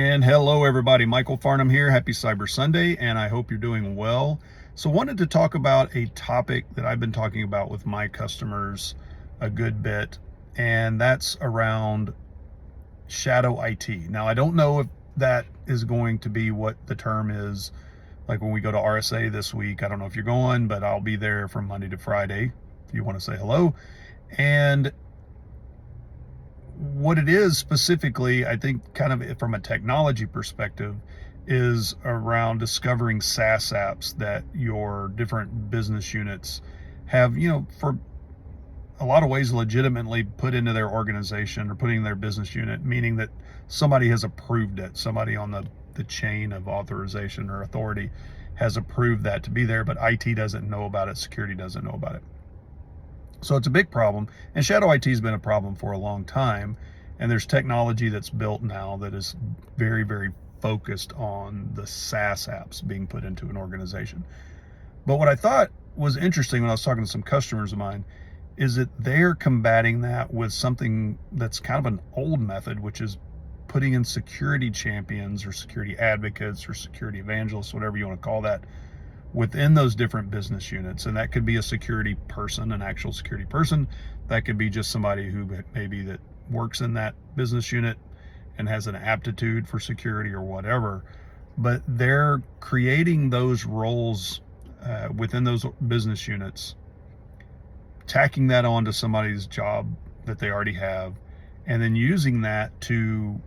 And hello everybody, Michael Farnham here. Happy Cyber Sunday, and I hope you're doing well. So wanted to talk about a topic that I've been talking about with my customers a good bit, and that's around shadow IT. Now, I don't know if that is going to be what the term is, like when we go to RSA this week. I don't know if you're going, but I'll be there from Monday to Friday if you want to say hello. And what it is specifically, I think kind of from a technology perspective, is around discovering SaaS apps that your different business units have, for a lot of ways legitimately put into their organization or putting in their business unit, meaning that somebody has approved it. Somebody on the chain of authorization or authority has approved that to be there, but IT doesn't know about it, security doesn't know about it. So it's a big problem, and shadow IT has been a problem for a long time, and there's technology that's built now that is very, very focused on the SaaS apps being put into an organization. But what I thought was interesting when I was talking to some customers of mine is that they're combating that with something that's kind of an old method, which is putting in security champions or security advocates or security evangelists, whatever you want to call that, within those different business units. And that could be a security person, an actual security person. That could be just somebody who maybe that works in that business unit and has an aptitude for security or whatever. But they're creating those roles within those business units, tacking that onto somebody's job that they already have, and then using that to,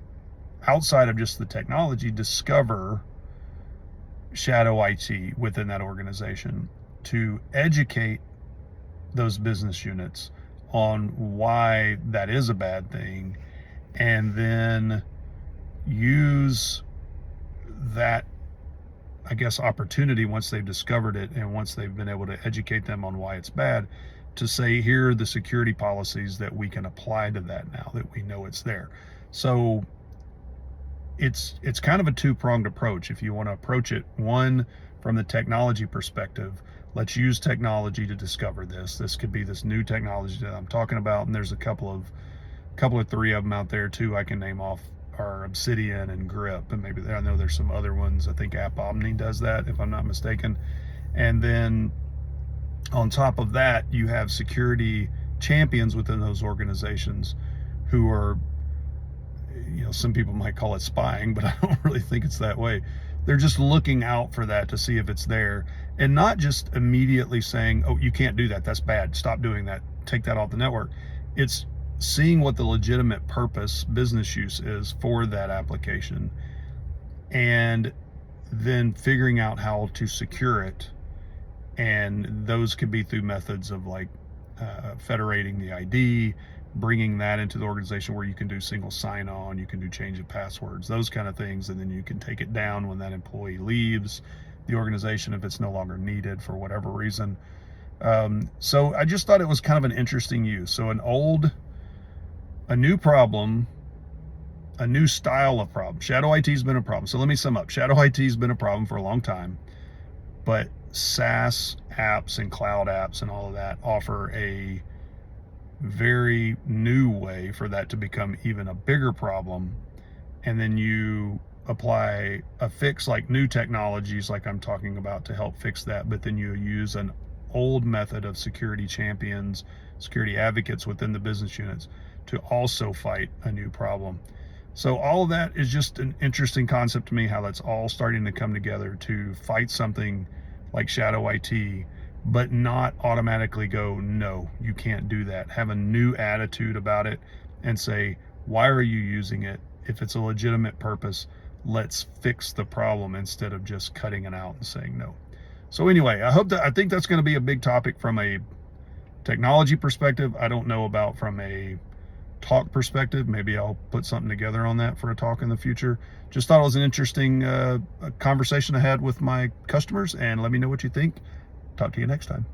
outside of just the technology, discover shadow IT within that organization to educate those business units on why that is a bad thing, and then use that, I guess, opportunity once they've discovered it and once they've been able to educate them on why it's bad, to say, here are the security policies that we can apply to that now that we know it's there. So it's kind of a two-pronged approach. If you want to approach it, one, from the technology perspective, let's use technology to discover this. This could be this new technology that I'm talking about, and there's a couple or three of them out there too. I can name off are Obsidian and Grip, and maybe I know there's some other ones. I think App Omni does that, if I'm not mistaken. And then on top of that, you have security champions within those organizations who are, some people might call it spying, but I don't really think it's that way. They're just looking out for that to see if it's there, and not just immediately saying, oh, you can't do that, that's bad, stop doing that, take that off the network. It's seeing what the legitimate purpose, business use is for that application, and then figuring out how to secure it. And those could be through methods of like federating the ID, bringing that into the organization where you can do single sign-on, you can do change of passwords, those kind of things, and then you can take it down when that employee leaves the organization if it's no longer needed for whatever reason. So I just thought it was kind of an interesting use. So a new problem, a new style of problem. Shadow IT has been a problem. So let me sum up. Shadow IT has been a problem for a long time, but SaaS apps and cloud apps and all of that offer a very new way for that to become even a bigger problem. And then you apply a fix like new technologies like I'm talking about to help fix that, but then you use an old method of security champions, security advocates within the business units to also fight a new problem. So all of that is just an interesting concept to me, how that's all starting to come together to fight something like shadow IT, but not automatically go, no, you can't do that. Have a new attitude about it and say, why are you using it? If it's a legitimate purpose, let's fix the problem instead of just cutting it out and saying no. So anyway, I think that's going to be a big topic from a technology perspective. I don't know about from a talk perspective. Maybe I'll put something together on that for a talk in the future. Just thought it was an interesting conversation I had with my customers, and let me know what you think. Talk to you next time.